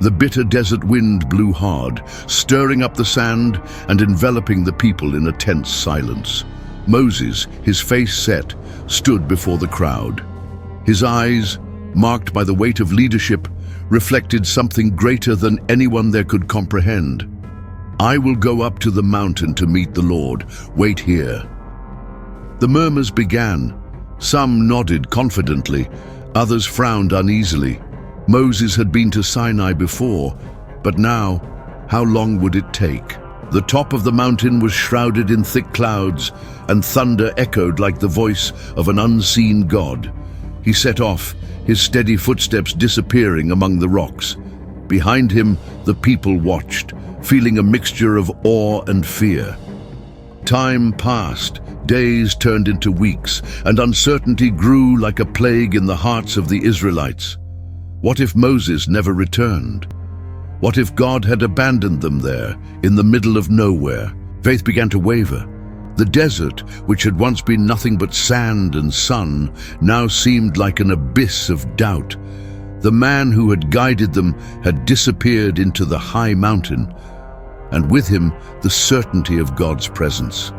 The bitter desert wind blew hard, stirring up the sand and enveloping the people in a tense silence. Moses, his face set, stood before the crowd. His eyes, marked by the weight of leadership, reflected something greater than anyone there could comprehend. "I will go up to the mountain to meet the Lord. Wait here." The murmurs began. Some nodded confidently, others frowned uneasily. Moses had been to Sinai before, but now, how long would it take? The top of the mountain was shrouded in thick clouds, and thunder echoed like the voice of an unseen God. He set off, his steady footsteps disappearing among the rocks. Behind him, the people watched, feeling a mixture of awe and fear. Time passed, days turned into weeks, and uncertainty grew like a plague in the hearts of the Israelites. What if Moses never returned? What if God had abandoned them there, in the middle of nowhere? Faith began to waver. The desert, which had once been nothing but sand and sun, now seemed like an abyss of doubt. The man who had guided them had disappeared into the high mountain, and with him the certainty of God's presence.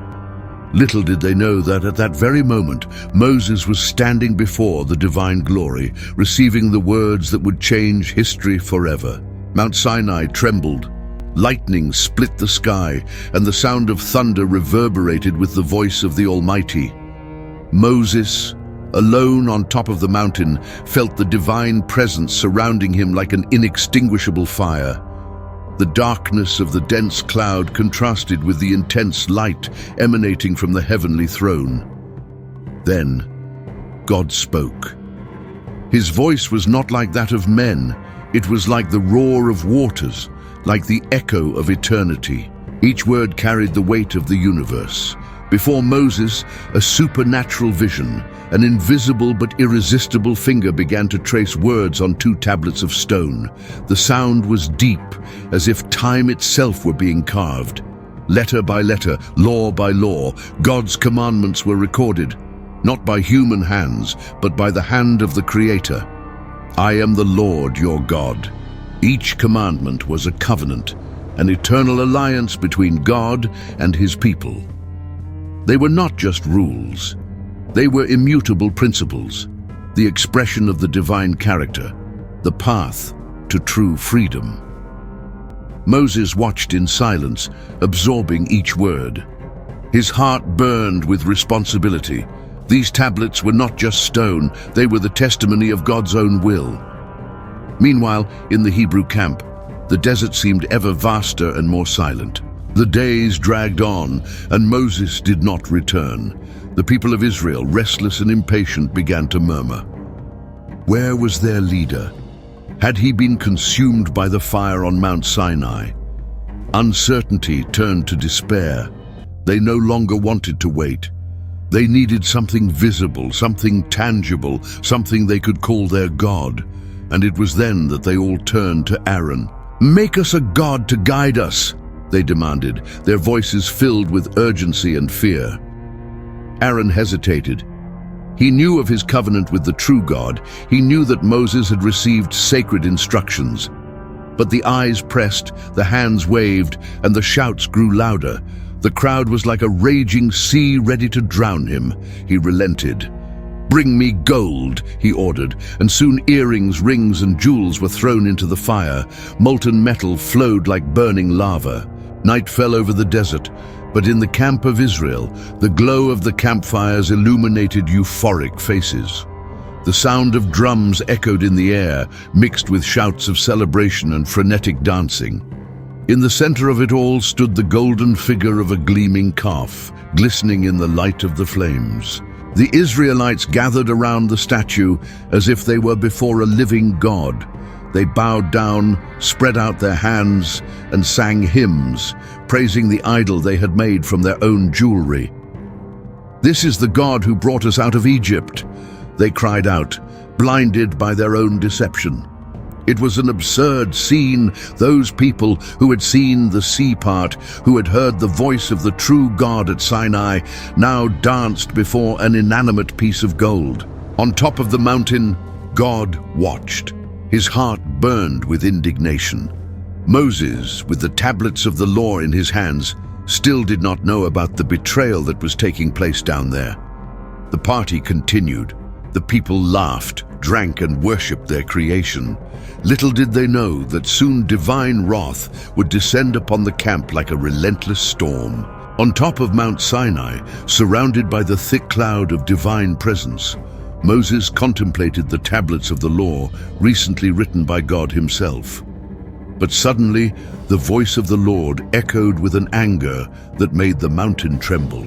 Little did they know that at that very moment, Moses was standing before the divine glory, receiving the words that would change history forever. Mount Sinai trembled. Lightning split the sky, and the sound of thunder reverberated with the voice of the Almighty. Moses, alone on top of the mountain, felt the divine presence surrounding him like an inextinguishable fire. The darkness of the dense cloud contrasted with the intense light emanating from the heavenly throne. Then, God spoke. His voice was not like that of men. It was like the roar of waters, like the echo of eternity. Each word carried the weight of the universe. Before Moses, a supernatural vision, an invisible but irresistible finger began to trace words on 2 tablets of stone. The sound was deep, as if time itself were being carved. Letter by letter, law by law, God's commandments were recorded, not by human hands, but by the hand of the Creator. "I am the Lord your God." Each commandment was a covenant, an eternal alliance between God and his people. They were not just rules. They were immutable principles, the expression of the divine character, the path to true freedom. Moses watched in silence, absorbing each word. His heart burned with responsibility. These tablets were not just stone, they were the testimony of God's own will. Meanwhile, in the Hebrew camp, the desert seemed ever vaster and more silent. The days dragged on, and Moses did not return. The people of Israel, restless and impatient, began to murmur. Where was their leader? Had he been consumed by the fire on Mount Sinai? Uncertainty turned to despair. They no longer wanted to wait. They needed something visible, something tangible, something they could call their God. And it was then that they all turned to Aaron. "Make us a God to guide us," they demanded, their voices filled with urgency and fear. Aaron hesitated. He knew of his covenant with the true God. He knew that Moses had received sacred instructions. But the eyes pressed, the hands waved, and the shouts grew louder. The crowd was like a raging sea ready to drown him. He relented. "Bring me gold," he ordered, and soon earrings, rings, and jewels were thrown into the fire. Molten metal flowed like burning lava. Night fell over the desert, but in the camp of Israel, the glow of the campfires illuminated euphoric faces. The sound of drums echoed in the air, mixed with shouts of celebration and frenetic dancing. In the center of it all stood the golden figure of a gleaming calf, glistening in the light of the flames. The Israelites gathered around the statue as if they were before a living God. They bowed down, spread out their hands, and sang hymns, praising the idol they had made from their own jewelry. "This is the God who brought us out of Egypt," they cried out, blinded by their own deception. It was an absurd scene. Those people who had seen the sea part, who had heard the voice of the true God at Sinai, now danced before an inanimate piece of gold. On top of the mountain, God watched. His heart burned with indignation. Moses, with the tablets of the law in his hands, still did not know about the betrayal that was taking place down there. The party continued. The people laughed, drank, and worshipped their creation. Little did they know that soon divine wrath would descend upon the camp like a relentless storm. On top of Mount Sinai, surrounded by the thick cloud of divine presence, Moses contemplated the tablets of the law recently written by God himself. But suddenly, the voice of the Lord echoed with an anger that made the mountain tremble.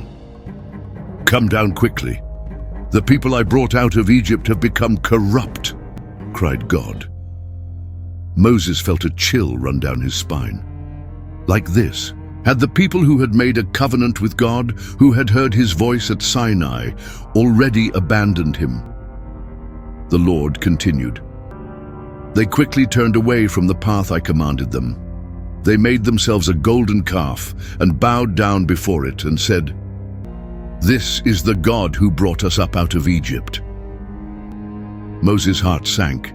"Come down quickly. The people I brought out of Egypt have become corrupt," cried God. Moses felt a chill run down his spine. Like this, had the people who had made a covenant with God, who had heard his voice at Sinai, already abandoned him? The Lord continued. They quickly turned away from the path I commanded them. They made themselves a golden calf and bowed down before it and said, "This is the God who brought us up out of Egypt." Moses' heart sank.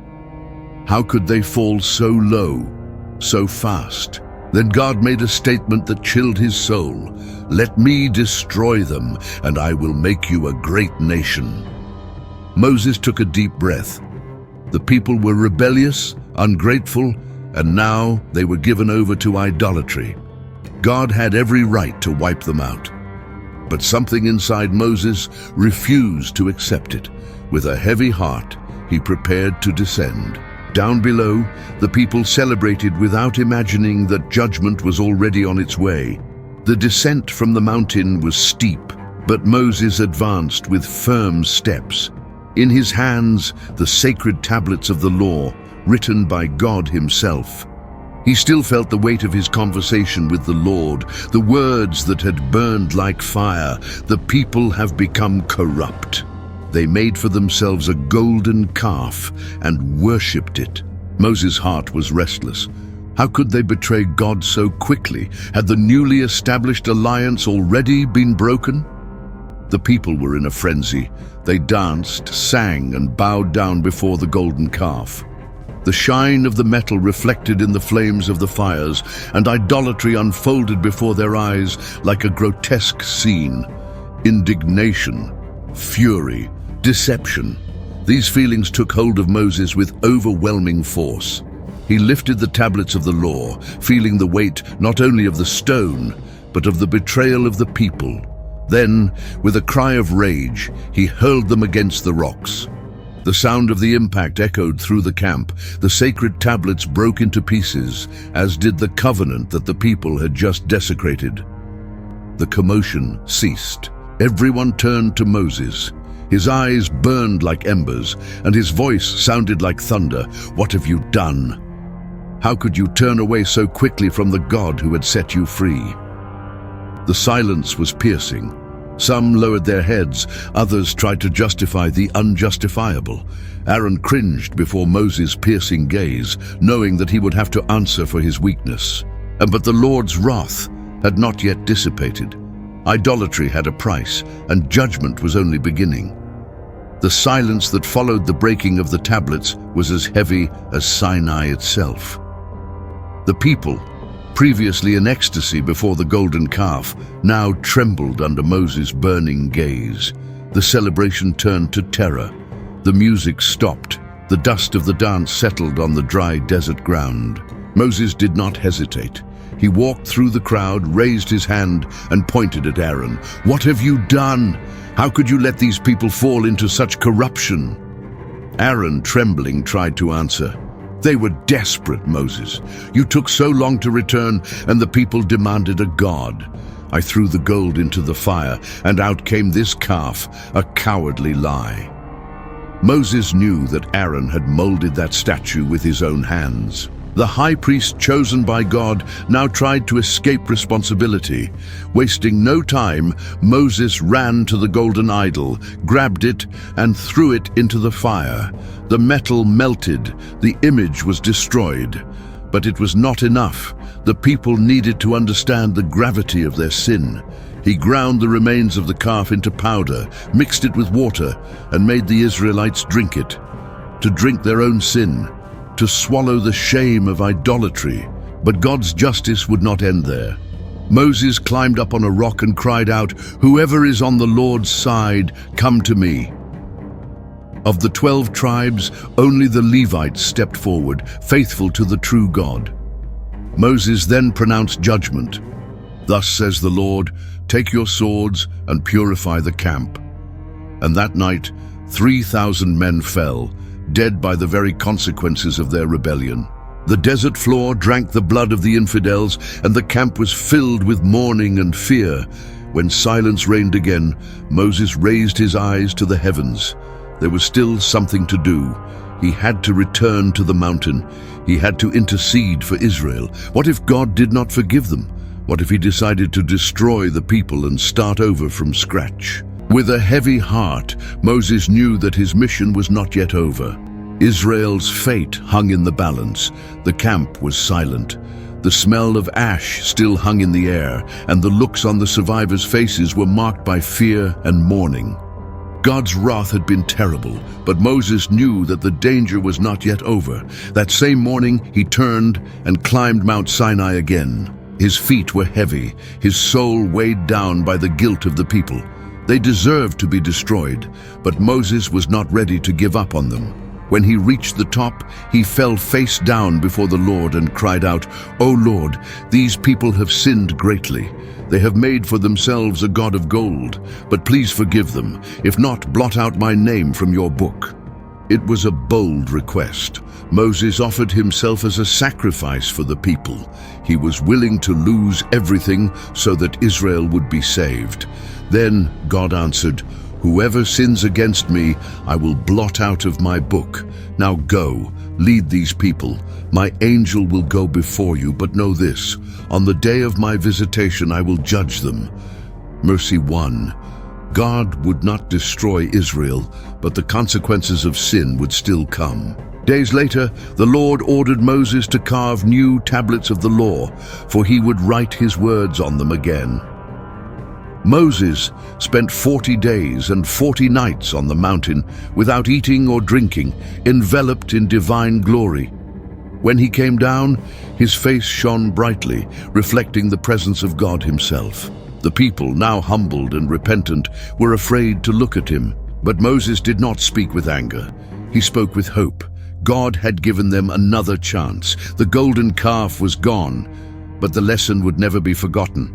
How could they fall so low, so fast? Then God made a statement that chilled his soul. "Let me destroy them, and I will make you a great nation." Moses took a deep breath. The people were rebellious, ungrateful, and now they were given over to idolatry. God had every right to wipe them out. But something inside Moses refused to accept it. With a heavy heart, he prepared to descend. Down below, the people celebrated without imagining that judgment was already on its way. The descent from the mountain was steep, but Moses advanced with firm steps. In his hands, the sacred tablets of the law, written by God himself. He still felt the weight of his conversation with the Lord, the words that had burned like fire. "The people have become corrupt. They made for themselves a golden calf and worshipped it." Moses' heart was restless. How could they betray God so quickly? Had the newly established alliance already been broken? The people were in a frenzy. They danced, sang, and bowed down before the golden calf. The shine of the metal reflected in the flames of the fires, and idolatry unfolded before their eyes like a grotesque scene. Indignation, fury, deception. These feelings took hold of Moses with overwhelming force. He lifted the tablets of the law, feeling the weight not only of the stone, but of the betrayal of the people. Then, with a cry of rage, he hurled them against the rocks. The sound of the impact echoed through the camp. The sacred tablets broke into pieces, as did the covenant that the people had just desecrated. The commotion ceased. Everyone turned to Moses. His eyes burned like embers, and his voice sounded like thunder. "What have you done? How could you turn away so quickly from the God who had set you free?" The silence was piercing. Some lowered their heads, others tried to justify the unjustifiable. Aaron cringed before Moses' piercing gaze, knowing that he would have to answer for his weakness. But the Lord's wrath had not yet dissipated. Idolatry had a price, and judgment was only beginning. The silence that followed the breaking of the tablets was as heavy as Sinai itself. The people, previously in ecstasy before the golden calf, now trembled under Moses' burning gaze. The celebration turned to terror. The music stopped. The dust of the dance settled on the dry desert ground. Moses did not hesitate. He walked through the crowd, raised his hand, and pointed at Aaron. "What have you done? How could you let these people fall into such corruption?" Aaron, trembling, tried to answer. "They were desperate, Moses. You took so long to return, and the people demanded a god. I threw the gold into the fire, and out came this calf, a cowardly lie." Moses knew that Aaron had molded that statue with his own hands. The high priest chosen by God now tried to escape responsibility. Wasting no time, Moses ran to the golden idol, grabbed it, and threw it into the fire. The metal melted, the image was destroyed. But it was not enough. The people needed to understand the gravity of their sin. He ground the remains of the calf into powder, mixed it with water, and made the Israelites drink it. To drink their own sin, to swallow the shame of idolatry. But God's justice would not end there. Moses climbed up on a rock and cried out, "Whoever is on the Lord's side, come to me." Of the 12 tribes, only the Levites stepped forward, faithful to the true God. Moses then pronounced judgment. "Thus says the Lord, take your swords and purify the camp." And that night, 3,000 men fell, dead by the very consequences of their rebellion. The desert floor drank the blood of the infidels, and the camp was filled with mourning and fear. When silence reigned again, Moses raised his eyes to the heavens. There was still something to do. He had to return to the mountain. He had to intercede for Israel. What if God did not forgive them? What if he decided to destroy the people and start over from scratch? With a heavy heart, Moses knew that his mission was not yet over. Israel's fate hung in the balance. The camp was silent. The smell of ash still hung in the air, and the looks on the survivors' faces were marked by fear and mourning. God's wrath had been terrible, but Moses knew that the danger was not yet over. That same morning, he turned and climbed Mount Sinai again. His feet were heavy, his soul weighed down by the guilt of the people. They deserved to be destroyed, but Moses was not ready to give up on them. When he reached the top, he fell face down before the Lord and cried out, "O Lord, these people have sinned greatly. They have made for themselves a god of gold, but please forgive them. If not, blot out my name from your book." It was a bold request. Moses offered himself as a sacrifice for the people. He was willing to lose everything so that Israel would be saved. Then God answered, "Whoever sins against me, I will blot out of my book. Now go, lead these people. My angel will go before you, but know this, on the day of my visitation I will judge them." Mercy 1. God would not destroy Israel, but the consequences of sin would still come. Days later, the Lord ordered Moses to carve new tablets of the law, for he would write his words on them again. Moses spent 40 days and 40 nights on the mountain without eating or drinking, enveloped in divine glory. When he came down, his face shone brightly, reflecting the presence of God himself. The people, now humbled and repentant, were afraid to look at him. But Moses did not speak with anger. He spoke with hope. God had given them another chance. The golden calf was gone, but the lesson would never be forgotten.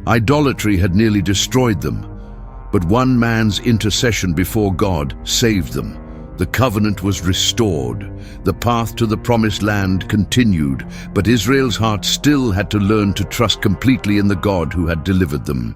Idolatry had nearly destroyed them, but one man's intercession before God saved them. The covenant was restored. The path to the promised land continued, but Israel's heart still had to learn to trust completely in the God who had delivered them.